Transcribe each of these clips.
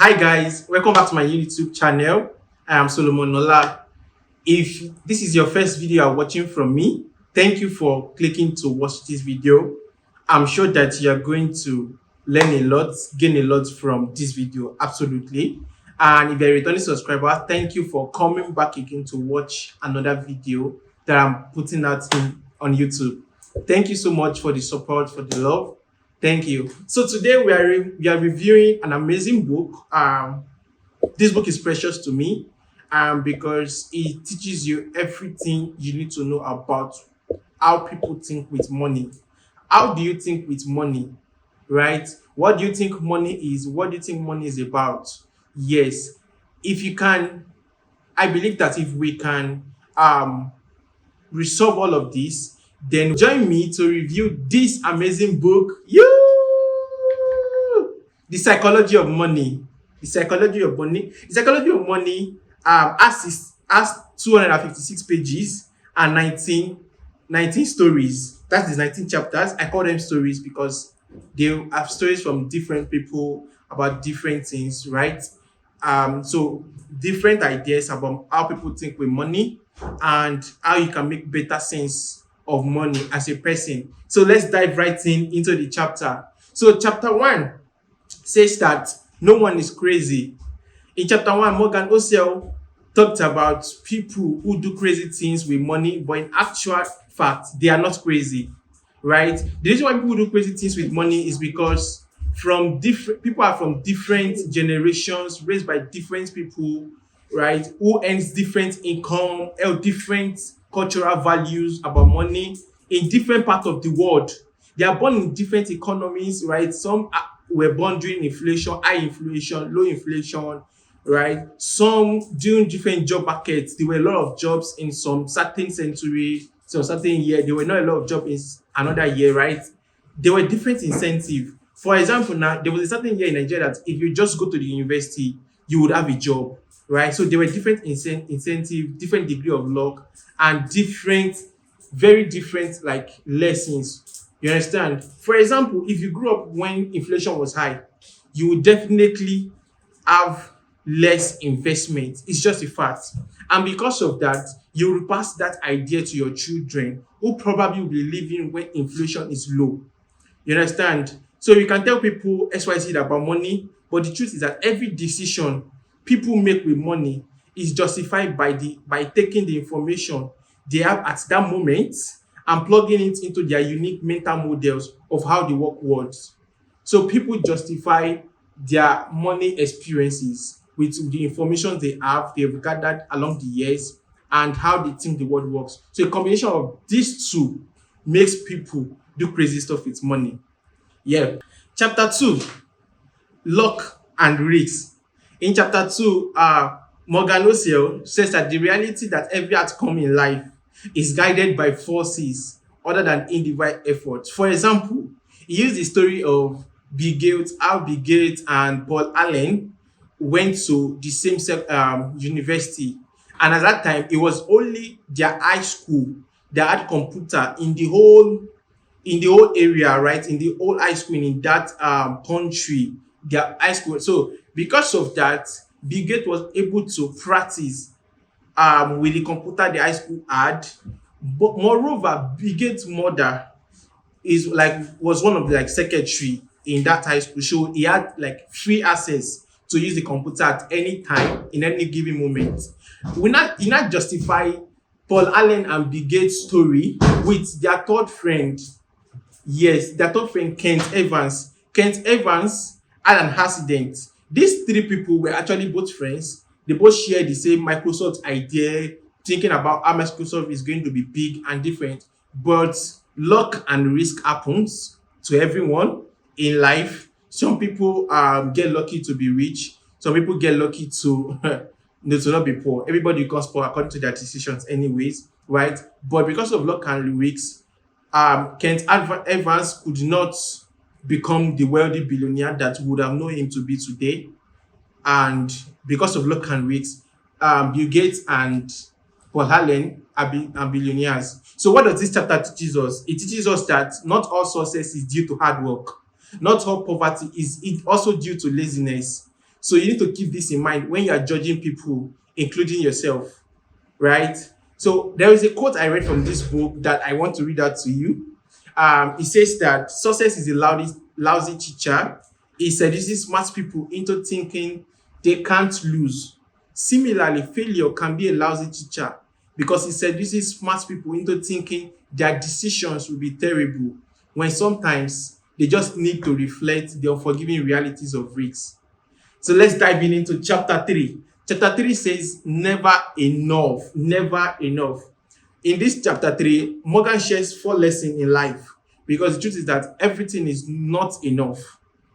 Hi guys, welcome back to my YouTube channel. I am Solomon Nola. If this is your first video you're watching from me, thank you for clicking to watch this video. I'm sure that you're going to learn a lot, gain a lot from this video, absolutely. And if you're a returning subscriber, thank you for coming back again to watch another video that I'm putting out on YouTube. Thank you so much for the support, for the love. Thank you. So today we are reviewing an amazing book. This book is precious to me because it teaches you everything you need to know about how people think with money. How do you think with money, right? What do you think money is? What do you think money is about? Yes, if you can, I believe that if we can resolve all of this, then join me to review this amazing book. The Psychology of Money. The Psychology of Money. The Psychology of Money has 256 pages and 19 stories. That's the 19 chapters. I call them stories because they have stories from different people about different things, right? So different ideas about how people think with money and how you can make better sense of money as a person. So let's dive right into the chapter. So chapter 1 says that no one is crazy. In chapter 1, Morgan Housel talked about people who do crazy things with money, but in actual fact, they are not crazy, right? The reason why people do crazy things with money is because people are from different generations, raised by different people, right? Who earns different income, different cultural values about money in different parts of the world. They are born in different economies, right? Some were born during inflation, high inflation, low inflation, right? Some during different job markets. There were a lot of jobs in some certain century, some certain year. There were not a lot of jobs in another year, right? There were different incentives. For example, now there was a certain year in Nigeria that if you just go to the university, you would have a job, right? So there were different incentive, different degree of luck, and very different like lessons. You understand? For example, if you grew up when inflation was high, you would definitely have less investment. It's just a fact. And because of that, you will pass that idea to your children who probably will be living when inflation is low. You understand? So you can tell people XYZ about money, but the truth is that every decision people make with money is justified by taking the information they have at that moment and plugging it into their unique mental models of how the work works. So people justify their money experiences with the information they've gathered along the years and how they think the world works. So a combination of these two makes people do crazy stuff with money. Yeah. Chapter 2, luck and risk. In chapter 2, Morgan Housel says that the reality that every outcome in life is guided by forces other than individual effort. For example, he used the story of Bill Gates, how Bill Gates and Paul Allen went to the same university, and at that time it was only their high school that had computer in the whole area, right? In the whole high school in that country, their high school. So because of that, Bill Gates was able to practice with the computer the high school had. But moreover, Bill Gates' mother was one of the secretary in that high school. So he had free access to use the computer at any time in any given moment. He not justify Paul Allen and Bill Gates' story with their third friend. Yes, their third friend Kent Evans. Kent Evans had an accident. These three people were actually both friends. They both share the same Microsoft idea, thinking about how Microsoft is going to be big and different. But luck and risk happens to everyone in life. Some people get lucky to be rich. Some people get lucky to to not be poor. Everybody becomes poor according to their decisions anyways, right? But because of luck and risks, Kent Evans could not become the wealthy billionaire that would have known him to be today. And because of luck and risks, Bill Gates and Paul Allen are billionaires. So what does this chapter teaches us? It teaches us that not all success is due to hard work. Not all poverty is also due to laziness. So you need to keep this in mind when you are judging people, including yourself, right? So there is a quote I read from this book that I want to read out to you. It says that success is a lousy teacher. It seduces smart people into thinking they can't lose. Similarly, failure can be a lousy teacher because it seduces smart people into thinking their decisions will be terrible when sometimes they just need to reflect the unforgiving realities of risks. So let's dive in into chapter 3. Chapter 3 says, never enough, never enough. In this chapter 3, Morgan shares 4 lessons in life because the truth is that everything is not enough,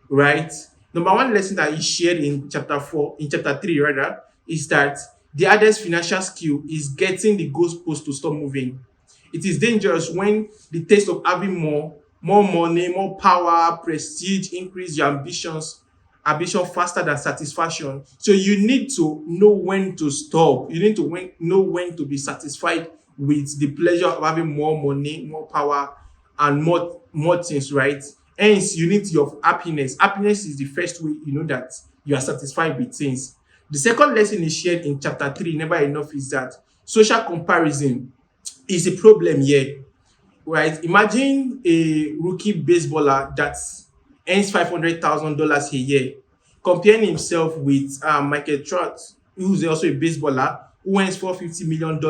right? Number 1 lesson that he shared in chapter 3 rather, is that the hardest financial skill is getting the goalpost to stop moving. It is dangerous when the taste of having more money, more power, prestige increase your ambition faster than satisfaction. So you need to know when to stop. You need to know when to be satisfied with the pleasure of having more money, more power, and more things, right? Hence, you need your happiness. Happiness is the first way you know that you are satisfied with things. The second lesson is shared in chapter 3, never enough, is that social comparison is a problem here, right? Imagine a rookie baseballer that earns $500,000 a year, comparing himself with Michael Trout, who's also a baseballer, who earns $450 million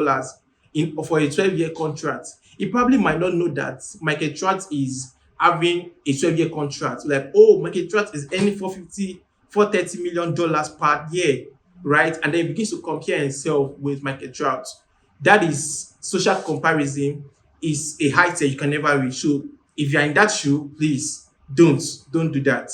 for a 12-year contract. He probably might not know that Michael Trout is having a 12-year contract. Like, oh, Michael Trout is earning $430 million per year, right? And then he begins to compare himself with Michael Trout. That is social comparison, is a height that you can never reach. So if you're in that shoe, please don't do that.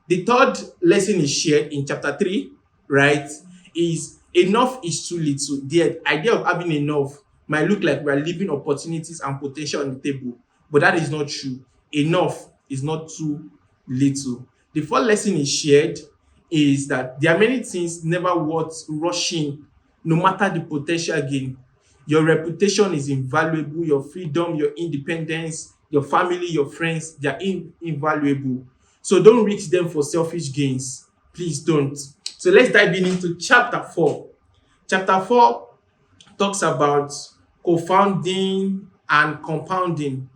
The third lesson is shared in chapter 3, right? Is enough is too little. The idea of having enough might look like we are leaving opportunities and potential on the table, but that is not true. Enough is not too little. The fourth lesson is shared is that there are many things never worth rushing, no matter the potential gain. Your reputation is invaluable, your freedom, your independence, your family, your friends, they are invaluable. So don't risk them for selfish gains. Please don't. So let's dive into chapter 4. Chapter 4 talks about co-founding and compounding.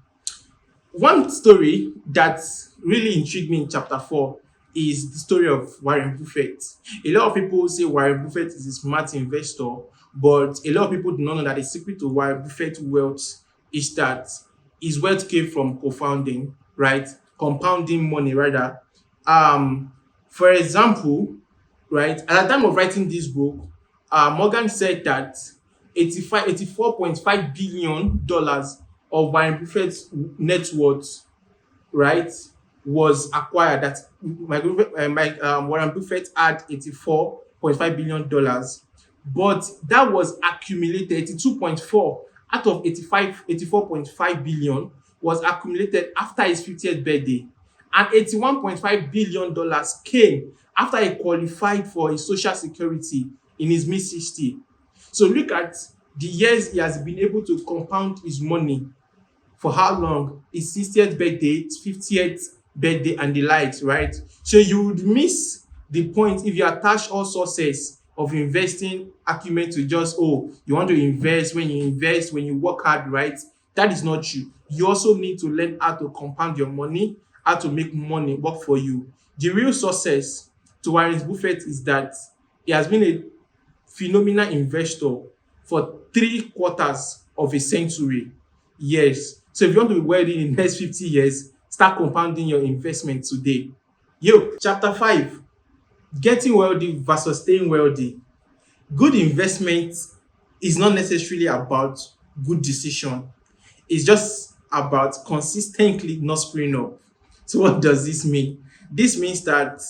One story that really intrigued me in chapter 4 is the story of Warren Buffett. A lot of people say Warren Buffett is a smart investor, but a lot of people do not know that the secret to Warren Buffett's wealth is that his wealth came from co-founding, right? Compounding money, rather. For example, right, at the time of writing this book, Morgan said that 84.5 billion dollars of Warren Buffett's net worth, right, was acquired. That Warren Buffett had $84.5 billion, but that was accumulated. 82.4 out of 84.5 billion was accumulated after his 50th birthday, and $81.5 billion came after he qualified for his social security in his mid-60s. So look at the years he has been able to compound his money. For how long? His 60th birthday, his 50th birthday, and the likes, right? So you would miss the point if you attach all sources of investing acumen to just, oh, you want to invest, when you work hard, right? That is not true. You also need to learn how to compound your money, how to make money work for you. The real success to Warren Buffett is that he has been a phenomenal investor for 3/4 of a century. Yes. So if you want to be wealthy in the next 50 years, start compounding your investment today. Chapter 5, getting wealthy versus staying wealthy. Good investment is not necessarily about good decision. It's just about consistently not screwing up. So what does this mean? This means that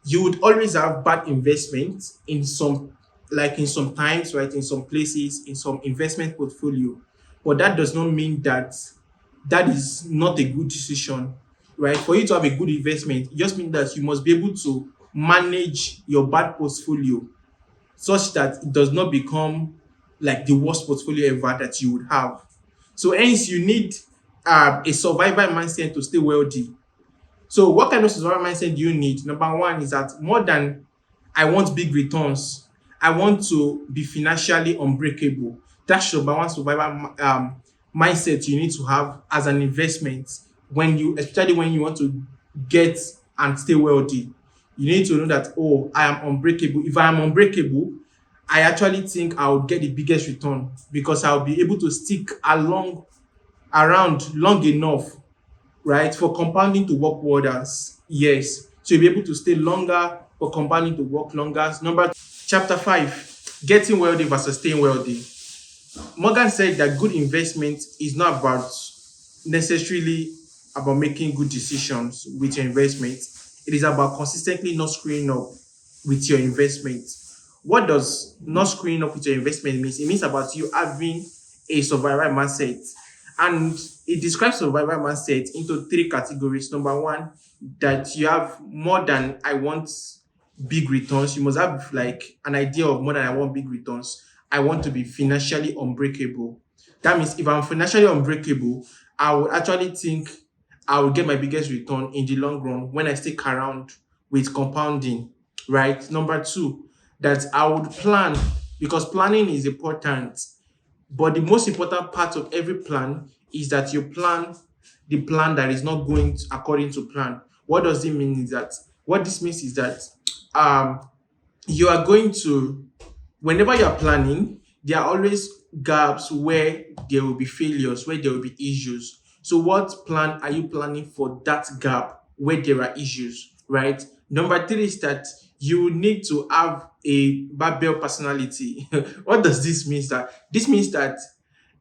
you would always have bad investments in some times, right, in some places, in some investment portfolio. But that does not mean that that is not a good decision, right? For you to have a good investment, it just means that you must be able to manage your bad portfolio such that it does not become like the worst portfolio ever that you would have. So hence you need a survival mindset to stay wealthy. So what kind of survival mindset do you need? Number one is that more than I want big returns. I want to be financially unbreakable. That's your number one survival mindset you need to have as an investment when you, especially when you want to get and stay wealthy. You need to know that, oh, I am unbreakable. If I am unbreakable, I actually think I'll get the biggest return because I'll be able to stick along around long enough, right, for compounding to work wonders. Yes. So you'll be able to stay longer for compounding to work longer. Number chapter 5, getting wealthy versus staying wealthy. Morgan said that good investment is not about necessarily about making good decisions with your investment. It is about consistently not screwing up with your investment. What does not screwing up with your investment means? It means about you having a survival mindset. And it describes survival mindset into three categories. Number one, that you have more than I want big returns. You must have like an idea of more than I want big returns. I want to be financially unbreakable. That means if I'm financially unbreakable, I would actually think I will get my biggest return in the long run when I stick around with compounding, right? Number two, that I would plan because planning is important. But the most important part of every plan is that you plan the plan that is not going according to plan. What does it mean is that what this means is that um you are going to, whenever you're planning, there are always gaps where there will be failures, where there will be issues. So, what plan are you planning for that gap where there are issues, right? Number three is that you need to have a Babel personality. What does this mean? That this means that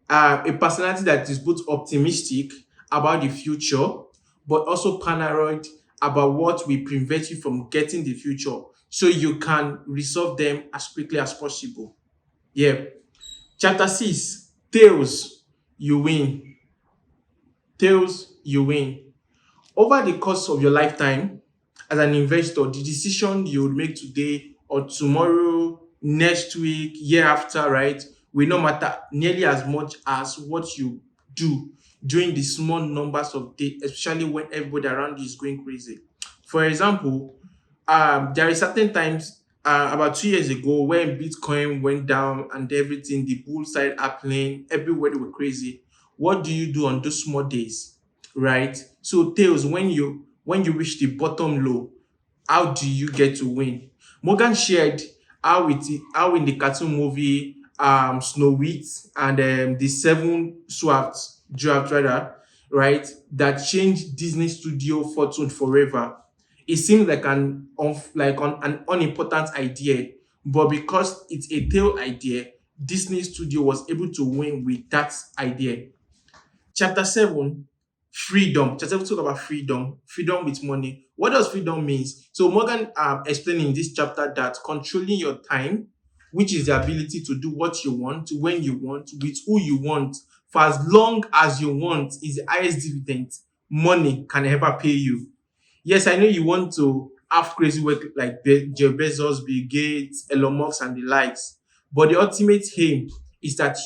a personality that is both optimistic about the future, but also paranoid about what will prevent you from getting the future so you can resolve them as quickly as possible. Yeah. Chapter 6, tails, you win. Tails, you win. Over the course of your lifetime as an investor, the decision you would make today or tomorrow, next week, year after, right, will not matter nearly as much as what you do during the small numbers of days, especially when everybody around you is going crazy. For example, there is certain times about 2 years ago when Bitcoin went down and everything, the bull started happening, everybody were crazy. What do you do on those small days, right? So tails, when you reach the bottom low, how do you get to win? Morgan shared how in the cartoon movie Snow White and the seven draft rather, right, that changed Disney Studio fortune forever. It seems like an unimportant idea, but because it's a tail idea, Disney Studio was able to win with that idea. Chapter 7, freedom. Chapter 7 talk about freedom, freedom with money. What does freedom means? So Morgan explained in this chapter that controlling your time, which is the ability to do what you want, when you want, with who you want, for as long as you want, is the highest dividend money can ever pay you. Yes, I know you want to have crazy work like Jeff Bezos, Bill Gates, Elon Musk, and the likes, but the ultimate aim is that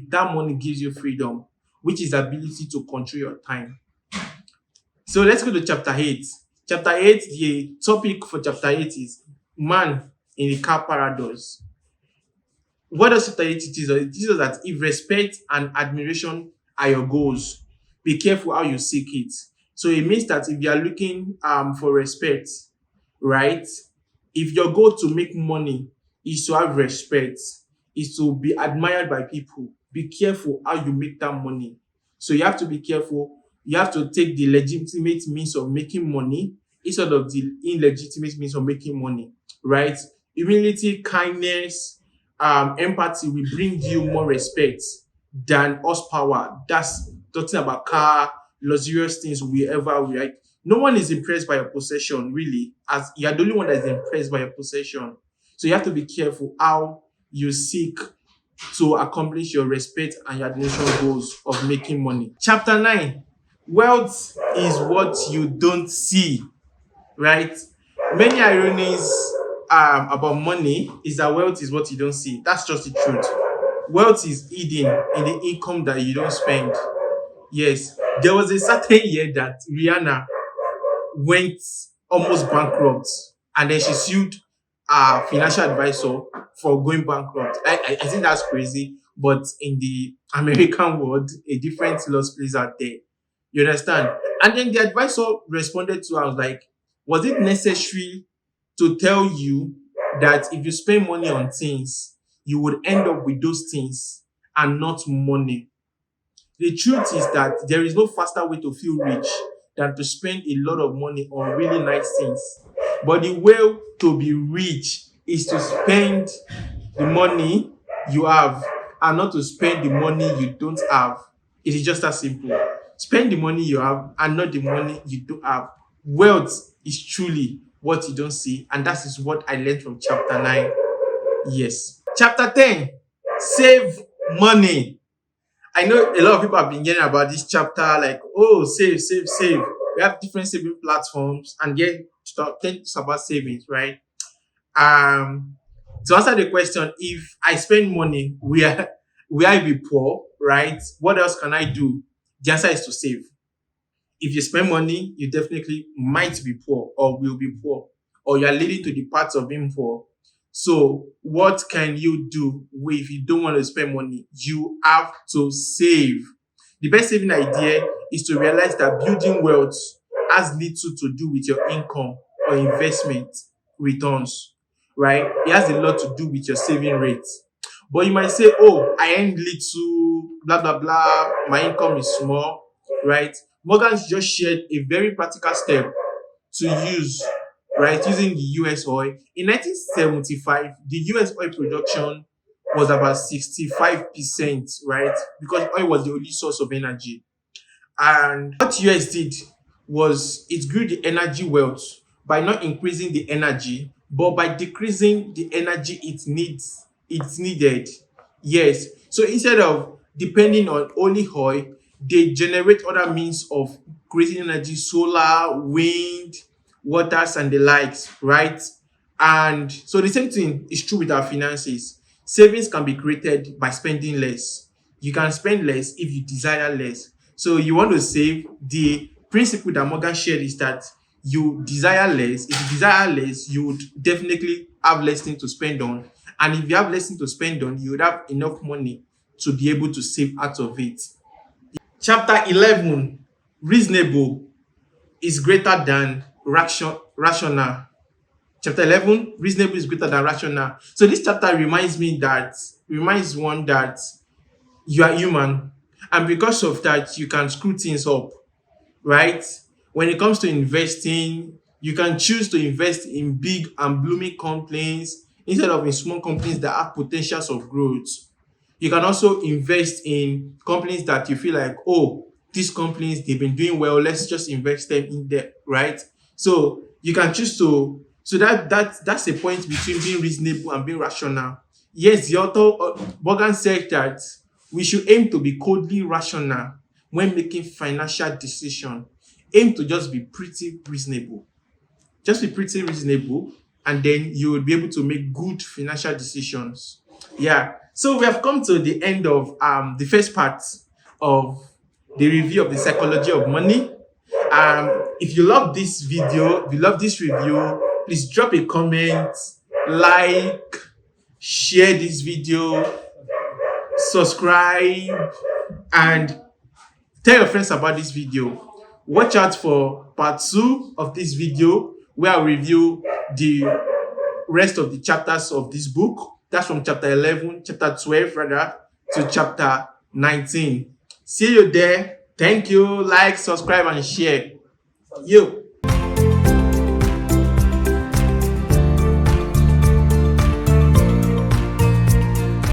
that money gives you freedom, which is the ability to control your time. So let's go to chapter 8. Chapter 8, the topic for chapter 8 is man in the car paradox. What does chapter 8 teach us? It teaches us that if respect and admiration are your goals, be careful how you seek it. So it means that if you are looking for respect, right? If your goal to make money is to have respect, is to be admired by people, be careful how you make that money. So you have to be careful. You have to take the legitimate means of making money instead of the illegitimate means of making money, right? Humility, kindness, empathy will bring you more respect than horsepower. That's talking about car, luxurious things we ever we like. No one is impressed by your possession, really, as you are the only one that is impressed by your possession. So you have to be careful how you seek to accomplish your respect and your admiration goals of making money. Chapter 9, wealth is what you don't see, right? Many ironies about money is that wealth is what you don't see. That's just the truth. Wealth is hidden in the income that you don't spend. Yes, there was a certain year that Rihanna went almost bankrupt and then she sued financial advisor for going bankrupt. I think that's crazy, but in the American world, a different laws plays out there. You understand? And then the advisor responded to, I was like, was it necessary to tell you that if you spend money on things, you would end up with those things and not money? The truth is that there is no faster way to feel rich than to spend a lot of money on really nice things. But the way to be rich is to spend the money you have and not to spend the money you don't have. It is just that simple. Spend the money you have and not the money you don't have. Wealth is truly what you don't see, and that is what I learned from chapter 9. Yes. Chapter 10, save money. I know a lot of people have been hearing about this chapter, like, oh, save, save, save. We have different saving platforms, and yet tend to about savings, right? To answer the question, if I spend money, will I be poor, right? What else can I do? The answer is to save. If you spend money, you definitely might be poor or will be poor, or you are leading to the path of being poor. So, what can you do if you don't want to spend money? You have to save. The best saving idea is to realize that building wealth has little to do with your income or investment returns, right? It has a lot to do with your saving rate. But you might say, oh, I earn little, blah, blah, blah. My income is small, right? Morgan just shared a very practical step to use, right, using the US oil. In 1975, the US oil production was about 65%, right? Because oil was the only source of energy. And what US did was it grew the energy wealth by not increasing the energy, but by decreasing the energy it's needed. Yes. So instead of depending on only oil, they generate other means of creating energy, solar, wind, waters, and the likes, right? And so the same thing is true with our finances. Savings can be created by spending less. You can spend less if you desire less. So you want to save. The principle that Morgan shared is that you desire less. If you desire less, you would definitely have less thing to spend on. And if you have less thing to spend on, you would have enough money to be able to save out of it. Chapter 11, reasonable is greater than rational. Chapter 11, reasonable is greater than rational. So this chapter reminds one that you are human, and because of that, you can screw things up, right? When it comes to investing, you can choose to invest in big and blooming companies instead of in small companies that have potentials of growth. You can also invest in companies that you feel like, oh, these companies, they've been doing well, let's just invest them in there, right? So you can choose to, so that's a point between being reasonable and being rational. Yes, the author, Morgan said that we should aim to be coldly rational when making financial decisions. Aim to just be pretty reasonable. Just be pretty reasonable, and then you will be able to make good financial decisions. Yeah. So we have come to the end of the first part of the review of the psychology of money. If you love this video, if you love this review, please drop a comment, like, share this video, subscribe, and tell your friends about this video. Watch out for part 2 of this video, where I'll review the rest of the chapters of this book. That's from chapter 11, chapter 12 rather, to chapter 19. See you there. Thank you. Like, subscribe, and share. You.